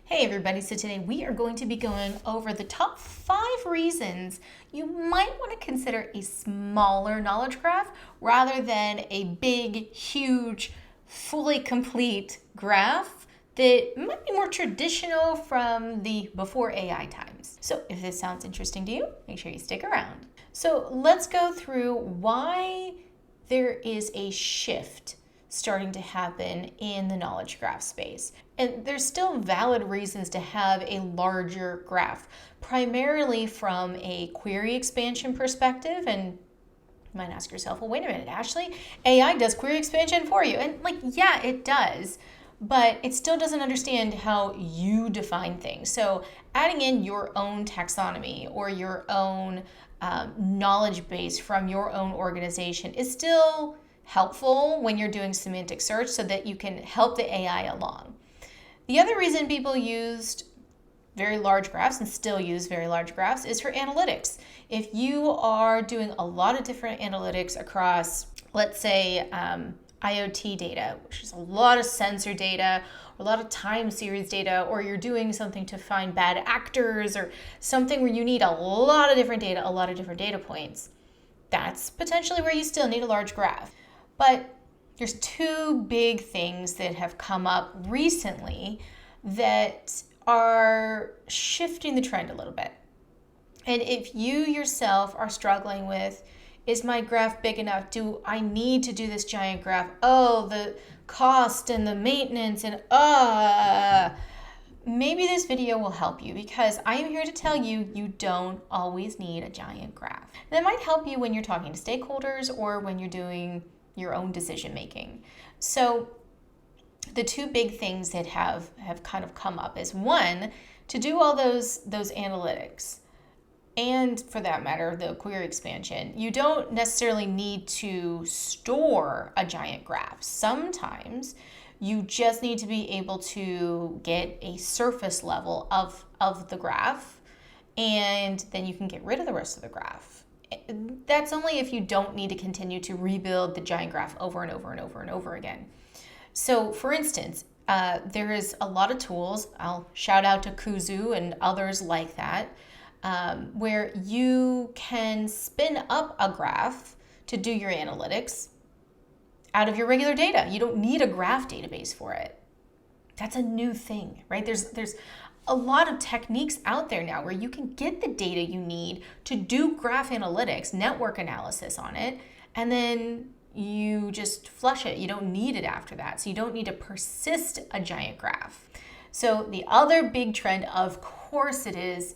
Hey everybody, so today we are going to be going over the top 5 reasons you might want to consider a smaller knowledge graph rather than a big, huge, fully complete graph that might be more traditional from the before AI times. So if this sounds interesting to you, make sure you stick around. So let's go through why there is a shift starting to happen in the knowledge graph space. And there's still valid reasons to have a larger graph, primarily from a query expansion perspective. And you might ask yourself, well, wait a minute, Ashleigh, AI does query expansion for you. And yeah, it does, but it still doesn't understand how you define things. So adding in your own taxonomy or your own knowledge base from your own organization is still helpful when you're doing semantic search so that you can help the AI along. The other reason people used very large graphs and still use very large graphs is for analytics. If you are doing a lot of different analytics across, let's say, IoT data, which is a lot of sensor data, a lot of time series data, or you're doing something to find bad actors or something where you need a lot of different data, a lot of different data points, that's potentially where you still need a large graph. But there's two big things that have come up recently that are shifting the trend a little bit. And if you yourself are struggling with, is my graph big enough? Do I need to do this giant graph? Oh, the cost and the maintenance and maybe this video will help you, because I am here to tell you, you don't always need a giant graph. And that might help you when you're talking to stakeholders or when you're doing your own decision making. So the two big things that have kind of come up is, one, to do all those analytics, and for that matter, the query expansion, you don't necessarily need to store a giant graph. Sometimes you just need to be able to get a surface level of the graph, and then you can get rid of the rest of the graph. That's only if you don't need to continue to rebuild the giant graph over and over and over and over again. So for instance, there is a lot of tools, I'll shout out to Kuzu and others like that, where you can spin up a graph to do your analytics out of your regular data. You don't need a graph database for it. That's a new thing, right? There's a lot of techniques out there now where you can get the data you need to do graph analytics, network analysis on it, and then you just flush it. You don't need it after that. So you don't need to persist a giant graph. So the other big trend, of course it is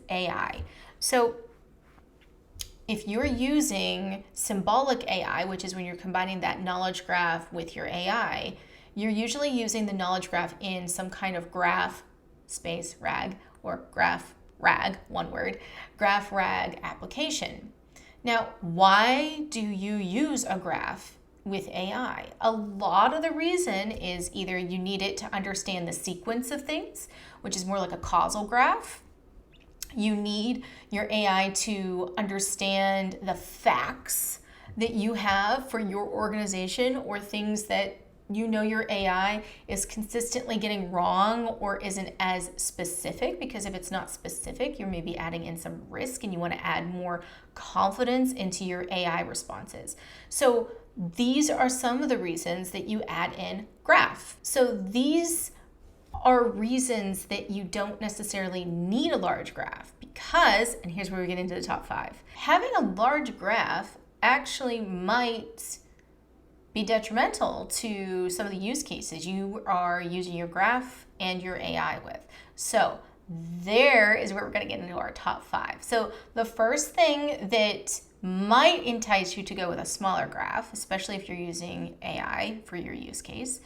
AI. So if you're using symbolic AI, which is when you're combining that knowledge graph with your AI, you're usually using the knowledge graph in some kind of graph space RAG or graph RAG, one word, graph RAG application. Now, why do you use a graph with AI? A lot of the reason is either you need it to understand the sequence of things, which is more like a causal graph. You need your AI to understand the facts that you have for your organization, or things that you know your AI is consistently getting wrong or isn't as specific, because if it's not specific, you're maybe adding in some risk and you want to add more confidence into your AI responses. So these are some of the reasons that you add in graph. So these are reasons that you don't necessarily need a large graph, because, and here's where we get into the top 5, having a large graph actually might be detrimental to some of the use cases you are using your graph and your AI with. So there is where we're going to get into our top 5. So the first thing that might entice you to go with a smaller graph, especially if you're using AI for your use case,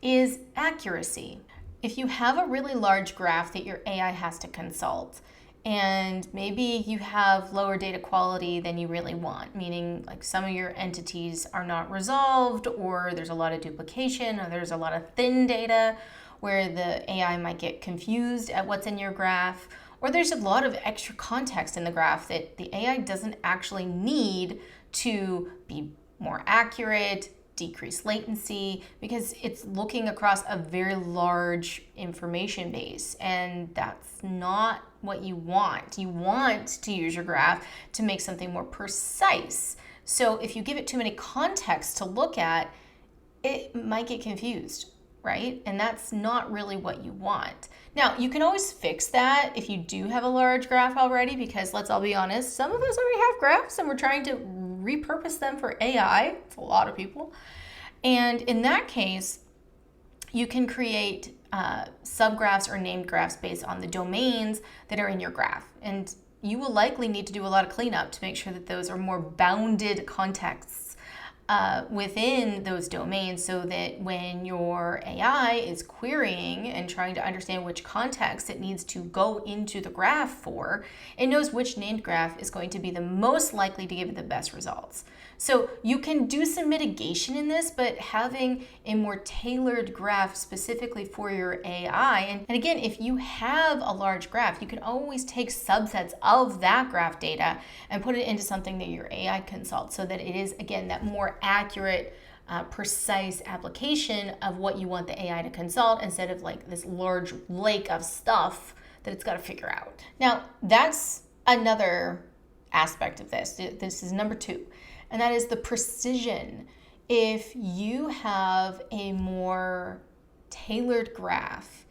is accuracy. If you have a really large graph that your AI has to consult, and maybe you have lower data quality than you really want, meaning like some of your entities are not resolved, or there's a lot of duplication, or there's a lot of thin data where the AI might get confused at what's in your graph, or there's a lot of extra context in the graph that the AI doesn't actually need to be more accurate, decrease latency, because it's looking across a very large information base, and that's not what you want. You want to use your graph to make something more precise. So if you give it too many contexts to look at, it might get confused, right? And that's not really what you want. Now, you can always fix that if you do have a large graph already, because let's all be honest, some of us already have graphs and we're trying to repurpose them for AI. It's a lot of people. And in that case, you can create subgraphs or named graphs based on the domains that are in your graph. And you will likely need to do a lot of cleanup to make sure that those are more bounded contexts within those domains, so that when your AI is querying and trying to understand which context it needs to go into the graph for, it knows which named graph is going to be the most likely to give it the best results. So you can do some mitigation in this, but having a more tailored graph specifically for your AI, and again, if you have a large graph, you can always take subsets of that graph data and put it into something that your AI consults, so that it is, again, that more accurate, precise application of what you want the AI to consult, instead of like this large lake of stuff that it's got to figure out. Now, that's another aspect of this. This is number 2, and that is the precision. If you have a more tailored graph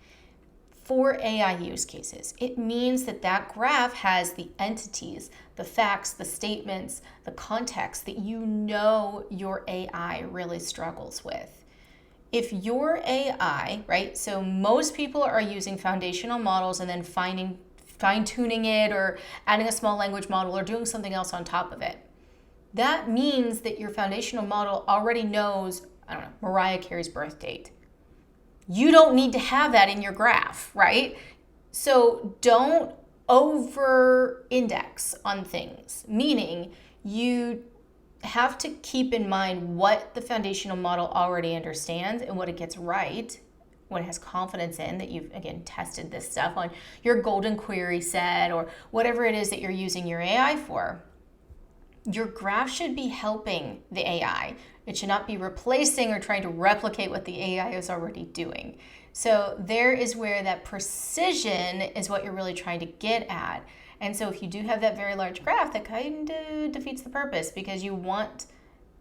for AI use cases, it means that that graph has the entities, the facts, the statements, the context that you know your AI really struggles with. If your AI, right, so most people are using foundational models and then fine-tuning it or adding a small language model or doing something else on top of it. That means that your foundational model already knows, I don't know, Mariah Carey's birth date. You don't need to have that in your graph, right? So don't over-index on things, meaning you have to keep in mind what the foundational model already understands and what it gets right, what it has confidence in, that you've, again, tested this stuff on your golden query set or whatever it is that you're using your AI for. Your graph should be helping the AI. It should not be replacing or trying to replicate what the AI is already doing. So there is where that precision is what you're really trying to get at. And so if you do have that very large graph, that kind of defeats the purpose, because you want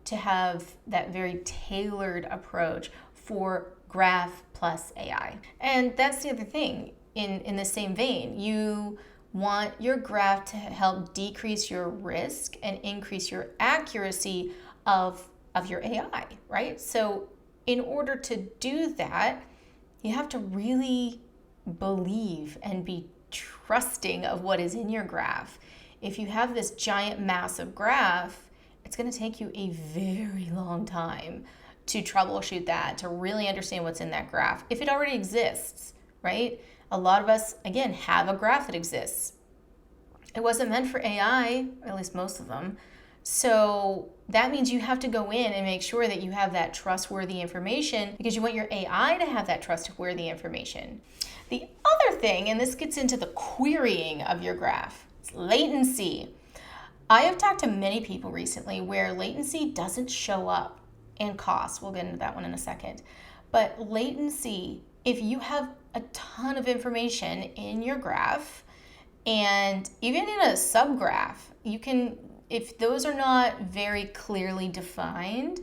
to have that very tailored approach for graph plus AI. And that's the other thing. In the same vein, you want your graph to help decrease your risk and increase your accuracy of your AI, right? So in order to do that, you have to really believe and be trusting of what is in your graph. If you have this giant, massive graph, it's going to take you a very long time to troubleshoot that, to really understand what's in that graph, if it already exists, right? A lot of us, again, have a graph that exists. It wasn't meant for AI, or at least most of them. So that means you have to go in and make sure that you have that trustworthy information, because you want your AI to have that trustworthy information. The other thing, and this gets into the querying of your graph, it's latency. I have talked to many people recently where latency doesn't show up in cost. We'll get into that one in a second. But latency, if you have a ton of information in your graph, and even in a subgraph, you can, if those are not very clearly defined,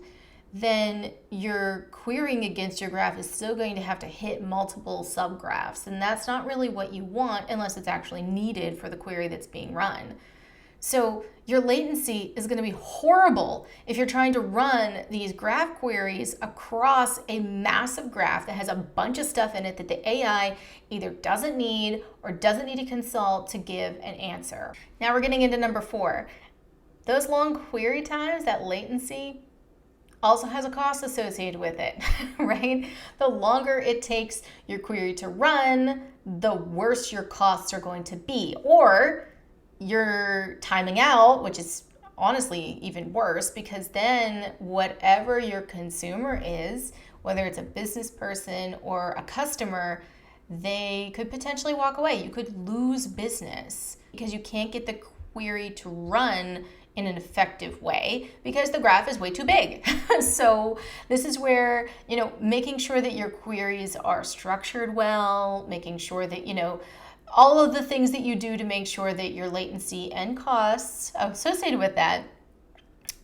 then your querying against your graph is still going to have to hit multiple subgraphs. And that's not really what you want unless it's actually needed for the query that's being run. So your latency is going to be horrible if you're trying to run these graph queries across a massive graph that has a bunch of stuff in it that the AI either doesn't need or doesn't need to consult to give an answer. Now we're getting into number 4. Those long query times, that latency, also has a cost associated with it, right? The longer it takes your query to run, the worse your costs are going to be. Or you're timing out, which is honestly even worse, because then whatever your consumer is, whether it's a business person or a customer, they could potentially walk away. You could lose business because you can't get the query to run in an effective way because the graph is way too big. So this is where, making sure that your queries are structured well, making sure that, all of the things that you do to make sure that your latency and costs associated with that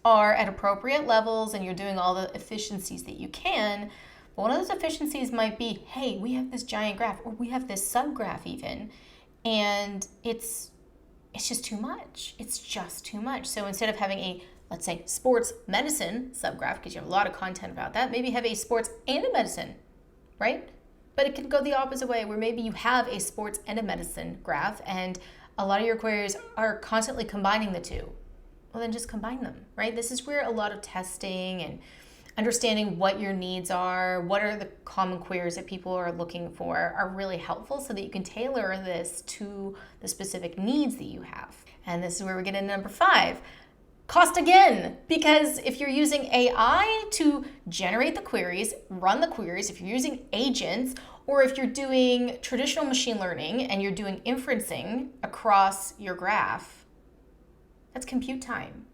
are at appropriate levels and you're doing all the efficiencies that you can. But one of those efficiencies might be, hey, we have this giant graph, or we have this subgraph even, and it's just too much. It's just too much. So instead of having a, let's say, sports medicine subgraph, because you have a lot of content about that, maybe have a sports and a medicine, right? But it can go the opposite way, where maybe you have a sports and a medicine graph, and a lot of your queries are constantly combining the two. Well, then just combine them, right? This is where a lot of testing and understanding what your needs are, what are the common queries that people are looking for, are really helpful so that you can tailor this to the specific needs that you have. And this is where we get into number 5. Cost again, because if you're using AI to generate the queries, run the queries, if you're using agents, or if you're doing traditional machine learning and you're doing inferencing across your graph, that's compute time.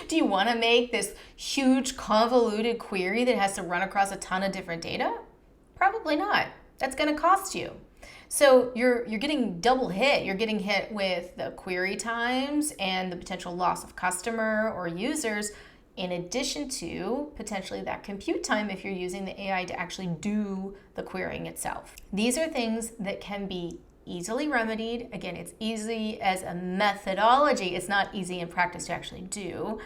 Do you want to make this huge convoluted query that has to run across a ton of different data? Probably not. That's going to cost you. So you're getting double hit. You're getting hit with the query times and the potential loss of customer or users, in addition to potentially that compute time if you're using the AI to actually do the querying itself. These are things that can be easily remedied. Again, it's easy as a methodology. It's not easy in practice to actually do.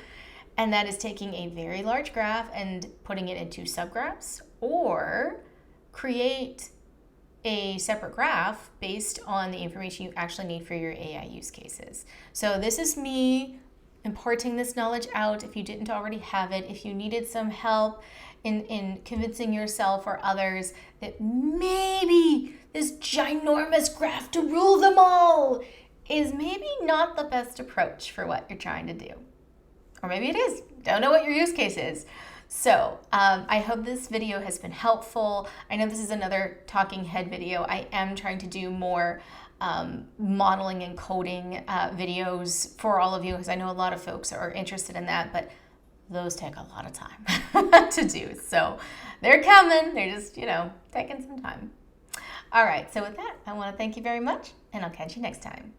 And that is taking a very large graph and putting it into subgraphs, or create a separate graph based on the information you actually need for your AI use cases. So this is me imparting this knowledge out if you didn't already have it. If you needed some help in convincing yourself or others that maybe this ginormous graph to rule them all is maybe not the best approach for what you're trying to do. Or maybe it is. Don't know what your use case is. So I hope this video has been helpful. I know this is another talking head video. I am trying to do more modeling and coding videos for all of you, because I know a lot of folks are interested in that, but those take a lot of time to do. So they're coming. They're just, taking some time. All right. So with that, I want to thank you very much, and I'll catch you next time.